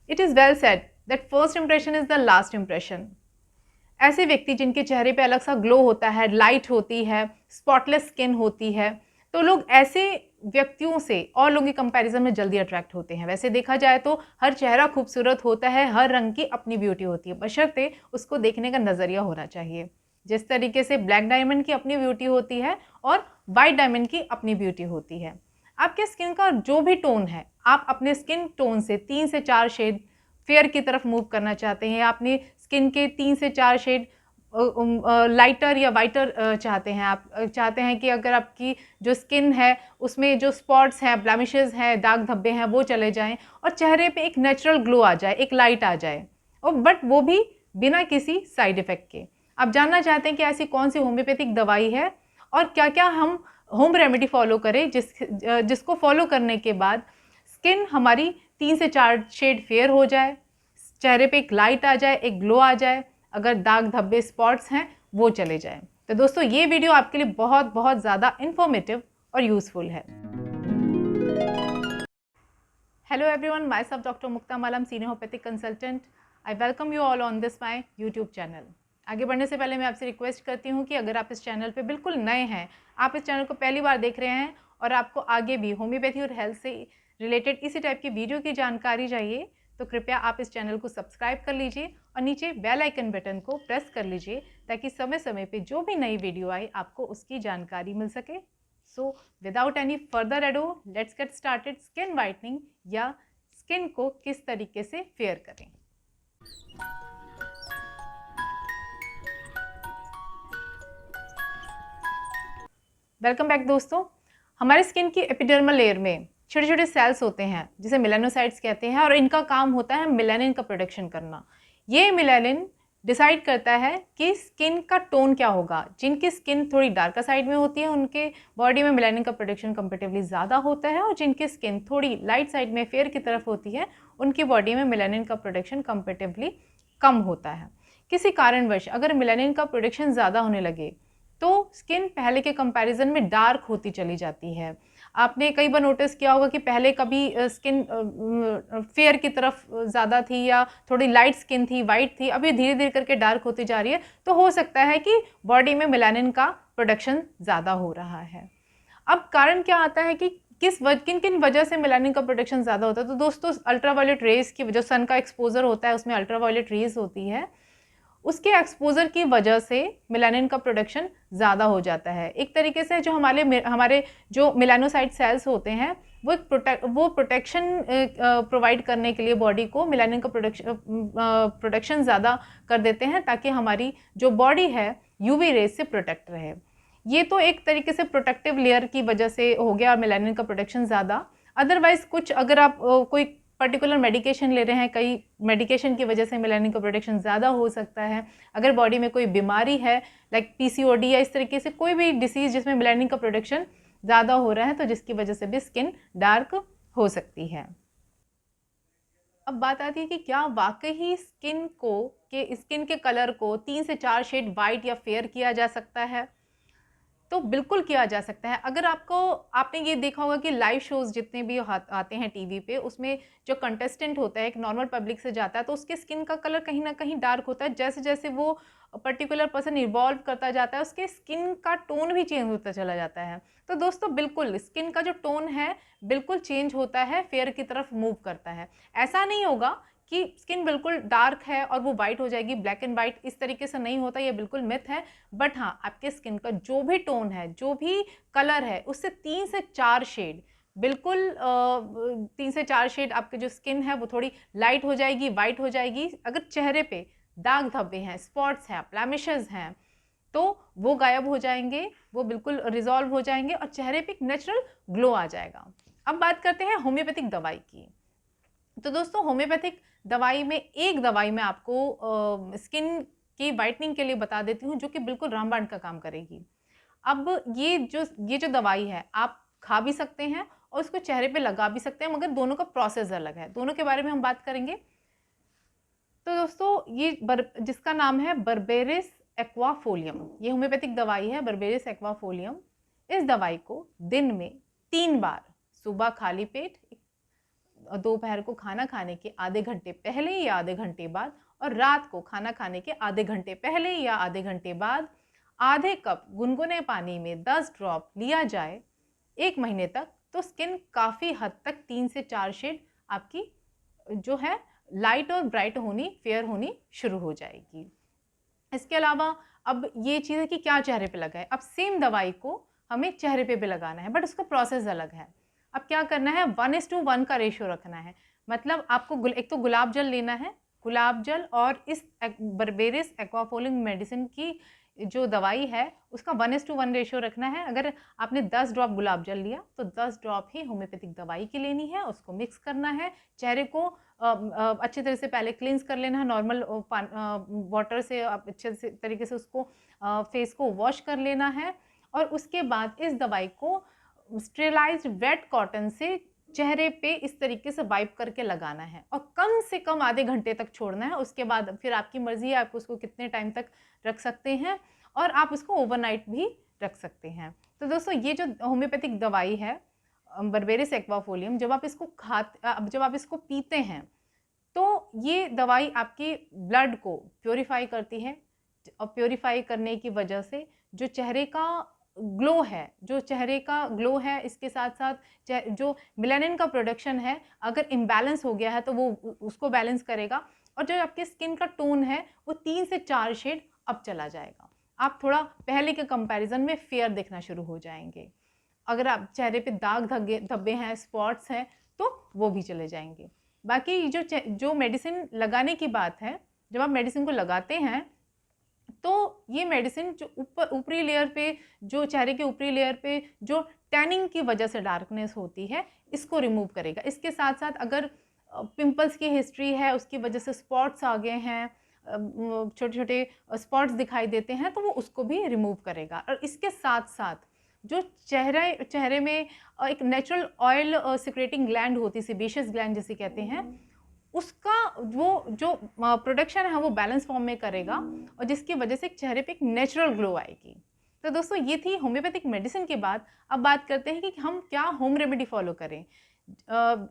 It is well said that first impression is the last impression. ऐसे व्यक्ति जिनके चेहरे पे अलग सा ग्लो होता है, लाइट होती है, स्पॉटलेस स्किन होती है, तो लोग ऐसे व्यक्तियों से और लोगों के कंपैरिजन में जल्दी अट्रैक्ट होते हैं। वैसे देखा जाए तो हर चेहरा खूबसूरत होता है, हर रंग की अपनी ब्यूटी होती है, बशर्ते उसको देखने का नज़रिया होना चाहिए। जिस तरीके से ब्लैक डायमंड की अपनी ब्यूटी होती है और वाइट डायमंड की अपनी ब्यूटी होती है। आपके स्किन का जो भी टोन है, आप अपने स्किन टोन से 3 से 4 शेड फेयर की तरफ मूव करना चाहते हैं, अपनी स्किन के 3 से 4 शेड लाइटर या वाइटर चाहते हैं आप, चाहते हैं कि अगर आपकी जो स्किन है उसमें जो स्पॉट्स हैं, ब्लेमिशेस हैं, दाग धब्बे हैं वो चले जाएं और चेहरे पे एक नेचुरल ग्लो आ जाए, एक लाइट आ जाए, और बट वो भी बिना किसी साइड इफ़ेक्ट के। आप जानना चाहते हैं कि ऐसी कौन सी होम्योपैथिक दवाई है और क्या क्या हम होम रेमेडी फॉलो करें जिसको फॉलो करने के बाद स्किन हमारी 3 से 4 शेड फेयर हो जाए, चेहरे पे एक लाइट आ जाए, एक ग्लो आ जाए, अगर दाग धब्बे स्पॉट्स हैं वो चले जाएं। तो दोस्तों ये वीडियो आपके लिए बहुत बहुत ज़्यादा इन्फॉर्मेटिव और यूज़फुल है। Hello everyone, my self doctor Mukta Malam, senior homeopathic consultant. I welcome you all on this my YouTube channel. आगे बढ़ने से पहले मैं आपसे रिक्वेस्ट करती हूँ कि अगर आप इस चैनल पे बिल्कुल नए हैं, आप इस चैनल को पहली बार देख रहे हैं और आपको आगे भी होम्योपैथी और हेल्थ से रिलेटेड इसी टाइप की वीडियो की जानकारी चाहिए, तो कृपया आप इस चैनल को सब्सक्राइब कर लीजिए और नीचे बेल आइकन बटन को प्रेस कर लीजिए ताकि समय समय पे जो भी नई वीडियो आए आपको उसकी जानकारी मिल सके। So without any further ado let's get started. Skin whitening या स्किन को किस तरीके से फेयर करें। वेलकम बैक दोस्तों। हमारे स्किन की एपिडर्मल लेयर में छोटे छोटे सेल्स होते हैं जिसे मेलानोसाइट्स कहते हैं और इनका काम होता है मेलानिन का प्रोडक्शन करना। ये मेलानिन डिसाइड करता है कि स्किन का टोन क्या होगा। जिनकी स्किन थोड़ी डार्कर साइड में होती है उनके बॉडी में मेलानिन का प्रोडक्शन कंपेरेटिवली ज़्यादा होता है, और जिनकी स्किन थोड़ी लाइट साइड में फेयर की तरफ होती है उनकी बॉडी में मेलानिन का प्रोडक्शन कंपेरेटिवली कम होता है। किसी कारणवश अगर मेलानिन का प्रोडक्शन ज़्यादा होने लगे तो स्किन पहले के कंपैरिजन में डार्क होती चली जाती है। आपने कई बार नोटिस किया होगा कि पहले कभी स्किन फेयर की तरफ ज़्यादा थी या थोड़ी लाइट स्किन थी, वाइट थी, अभी धीरे धीरे करके डार्क होती जा रही है, तो हो सकता है कि बॉडी में मेलानिन का प्रोडक्शन ज़्यादा हो रहा है। अब कारण क्या आता है कि किन किन वजह से मेलानिन का प्रोडक्शन ज़्यादा होता है। तो दोस्तों अल्ट्रावायलेट रेज की वजह, सन का एक्सपोजर होता है उसमें अल्ट्रावायलेट रेज होती है, उसके एक्सपोजर की वजह से मेलानिन का प्रोडक्शन ज़्यादा हो जाता है। एक तरीके से जो हमारे जो मेलानोसाइट सेल्स होते हैं वो प्रोटेक्शन प्रोवाइड करने के लिए बॉडी को मेलानिन का प्रोडक्शन ज़्यादा कर देते हैं ताकि हमारी जो बॉडी है यूवी रेज से प्रोटेक्ट रहे। ये तो एक तरीके से प्रोटेक्टिव लेयर की वजह से हो गया मेलानिन का प्रोडक्शन ज़्यादा। अदरवाइज कुछ अगर आप कोई पर्टिकुलर मेडिकेशन ले रहे हैं, कई मेडिकेशन की वजह से मेलानिन का प्रोडक्शन ज़्यादा हो सकता है। अगर बॉडी में कोई बीमारी है लाइक पीसीओडी या इस तरीके से कोई भी डिसीज़ जिसमें मेलानिन का प्रोडक्शन ज़्यादा हो रहा है तो जिसकी वजह से भी स्किन डार्क हो सकती है। अब बात आती है कि क्या वाकई ही स्किन के कलर को 3 से 4 शेड वाइट या फेयर किया जा सकता है? तो बिल्कुल किया जा सकता है। अगर आपने ये देखा होगा कि लाइव शोज़ जितने भी आते हैं टीवी पे, उसमें जो कंटेस्टेंट होता है एक नॉर्मल पब्लिक से जाता है तो उसके स्किन का कलर कहीं न कहीं डार्क होता है। जैसे-जैसे वो पर्टिकुलर पर्सन इवॉल्व करता जाता है उसके स्किन का टोन भी चेंज होता चला जाता है। तो दोस्तों बिल्कुल स्किन का जो टोन है बिल्कुल चेंज होता है, फेयर की तरफ मूव करता है। ऐसा नहीं होगा कि स्किन बिल्कुल डार्क है और वो वाइट हो जाएगी, ब्लैक एंड वाइट, इस तरीके से नहीं होता, ये बिल्कुल मिथ है। बट हाँ, आपके स्किन का जो भी टोन है, जो भी कलर है, उससे 3 से 4 शेड बिल्कुल 3 से 4 शेड आपकी जो स्किन है वो थोड़ी लाइट हो जाएगी, वाइट हो जाएगी। अगर चेहरे पे दाग धब्बे हैं, स्पॉट्स हैं, ब्लेमिशेस हैं, तो वो गायब हो जाएंगे, वो बिल्कुल रिजॉल्व हो जाएंगे और चेहरे पे एक नेचुरल ग्लो आ जाएगा। अब बात करते हैं होम्योपैथिक दवाई की। तो दोस्तों होम्योपैथिक दवाई में एक दवाई मैं आपको स्किन की वाइटनिंग के लिए बता देती हूँ जो कि बिल्कुल रामबाण का काम करेगी। अब ये जो दवाई है आप खा भी सकते हैं और उसको चेहरे पे लगा भी सकते हैं, मगर दोनों का प्रोसेस अलग है। दोनों के बारे में हम बात करेंगे। तो दोस्तों जिसका नाम है बर्बेरिस एक्वाफोलियम, ये होम्योपैथिक दवाई है बर्बेरिस एक्वाफोलियम। इस दवाई को दिन में 3 बार, सुबह खाली पेट दोपहर को खाना खाने के आधे घंटे पहले या आधे घंटे बाद, और रात को खाना खाने के आधे घंटे पहले या आधे घंटे बाद आधे कप गुनगुने पानी में 10 ड्रॉप लिया जाए 1 महीने तक, तो स्किन काफ़ी हद तक 3 से 4 शेड आपकी जो है लाइट और ब्राइट होनी, फेयर होनी शुरू हो जाएगी। इसके अलावा अब ये चीज़ है कि क्या चेहरे पे लगाए। अब सेम दवाई को हमें चेहरे पे भी लगाना है, बट उसका प्रोसेस अलग है। अब क्या करना है, 1:1 का रेशियो रखना है। मतलब आपको एक तो गुलाब जल लेना है, गुलाब जल और इस बर्बेरिस एक्वाफोलिंग मेडिसिन की जो दवाई है उसका 1:1 रेशियो रखना है। अगर आपने 10 ड्रॉप गुलाब जल लिया तो 10 ड्रॉप ही होम्योपैथिक दवाई की लेनी है, उसको मिक्स करना है। चेहरे को अच्छी तरह से पहले क्लींस कर लेना है, नॉर्मल वाटर से अच्छे से तरीके से उसको फेस को वॉश कर लेना है, और उसके बाद इस दवाई को स्टेरिलाइज्ड वेट कॉटन से चेहरे पे इस तरीके से वाइप करके लगाना है, और कम से कम आधे घंटे तक छोड़ना है। उसके बाद फिर आपकी मर्जी है, आप उसको कितने टाइम तक रख सकते हैं, और आप उसको ओवरनाइट भी रख सकते हैं। तो दोस्तों ये जो होम्योपैथिक दवाई है बर्बेरिस एक्वाफोलियम, जब आप इसको पीते हैं तो ये दवाई आपके ब्लड को प्योरीफाई करती है, और प्योरीफाई करने की वजह से जो चेहरे का ग्लो है, इसके साथ साथ जो मेलानिन का प्रोडक्शन है, अगर इम्बैलेंस हो गया है तो वो उसको बैलेंस करेगा, और जो आपके स्किन का टोन है वो 3 से 4 शेड अब चला जाएगा। आप थोड़ा पहले के कंपैरिजन में फेयर दिखना शुरू हो जाएंगे। अगर आप चेहरे पे दाग धब्बे हैं, स्पॉट्स हैं, तो वो भी चले जाएंगे। बाकी जो मेडिसिन लगाने की बात है, जब आप मेडिसिन को लगाते हैं तो ये मेडिसिन जो ऊपरी लेयर पे, जो चेहरे के ऊपरी लेयर पे जो टैनिंग की वजह से डार्कनेस होती है, इसको रिमूव करेगा। इसके साथ साथ अगर पिंपल्स की हिस्ट्री है, उसकी वजह से स्पॉट्स आ गए हैं, छोटे छोटे स्पॉट्स दिखाई देते हैं, तो वो उसको भी रिमूव करेगा। और इसके साथ साथ जो चेहरे में एक नेचुरल ऑयल सिक्रेटिंग ग्लैंड होती है, सेबेशियस ग्लैंड जिसे कहते हैं, उसका वो जो प्रोडक्शन है वो बैलेंस फॉर्म में करेगा, और जिसकी वजह से चेहरे पे एक नेचुरल ग्लो आएगी। तो दोस्तों ये थी होम्योपैथिक मेडिसिन की बात। अब बात करते हैं कि हम क्या होम रेमेडी फॉलो करें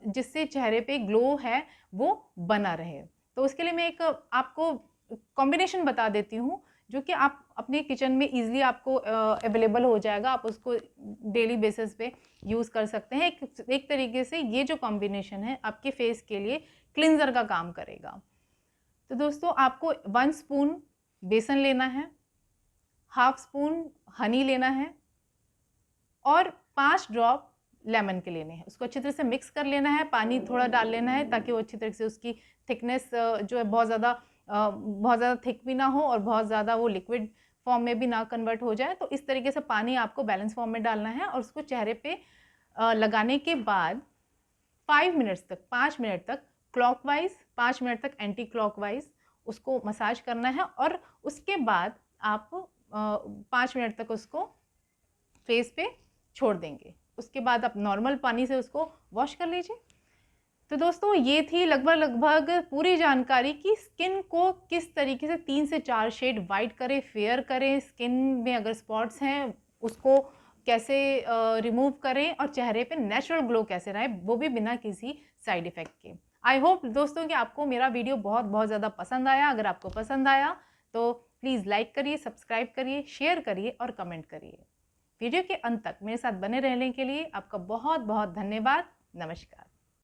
जिससे चेहरे पे ग्लो है वो बना रहे। तो उसके लिए मैं एक आपको कॉम्बिनेशन बता देती हूँ, जो कि आप अपने किचन में इजीली आपको अवेलेबल हो जाएगा, आप उसको डेली बेसिस पे यूज़ कर सकते हैं। एक तरीके से ये जो कॉम्बिनेशन है आपके फेस के लिए क्लिंजर का काम करेगा। तो दोस्तों आपको 1 स्पून बेसन लेना है, 1/2 स्पून हनी लेना है, और 5 ड्रॉप लेमन के लेने हैं। उसको अच्छी तरह से मिक्स कर लेना है, पानी थोड़ा डाल लेना है ताकि वो अच्छी तरह से उसकी थिकनेस जो है बहुत ज़्यादा थिक भी ना हो और बहुत ज़्यादा वो लिक्विड फॉर्म में भी ना कन्वर्ट हो जाए। तो इस तरीके से पानी आपको बैलेंस फॉर्म में डालना है, और उसको चेहरे पे लगाने के बाद 5 मिनट तक क्लॉकवाइज, 5 मिनट तक एंटी क्लॉकवाइज उसको मसाज करना है, और उसके बाद आप 5 मिनट तक उसको फेस पे छोड़ देंगे। उसके बाद आप नॉर्मल पानी से उसको वॉश कर लीजिए। तो दोस्तों ये थी लगभग पूरी जानकारी कि स्किन को किस तरीके से 3 से 4 शेड वाइट करें, फेयर करें, स्किन में अगर स्पॉट्स हैं उसको कैसे रिमूव करें, और चेहरे पे नेचुरल ग्लो कैसे रहे, वो भी बिना किसी साइड इफ़ेक्ट के। आई होप दोस्तों कि आपको मेरा वीडियो बहुत ज़्यादा पसंद आया। अगर आपको पसंद आया तो प्लीज़ लाइक करिए, सब्सक्राइब करिए, शेयर करिए और कमेंट करिए। वीडियो के अंत तक मेरे साथ बने रहने के लिए आपका बहुत धन्यवाद। नमस्कार।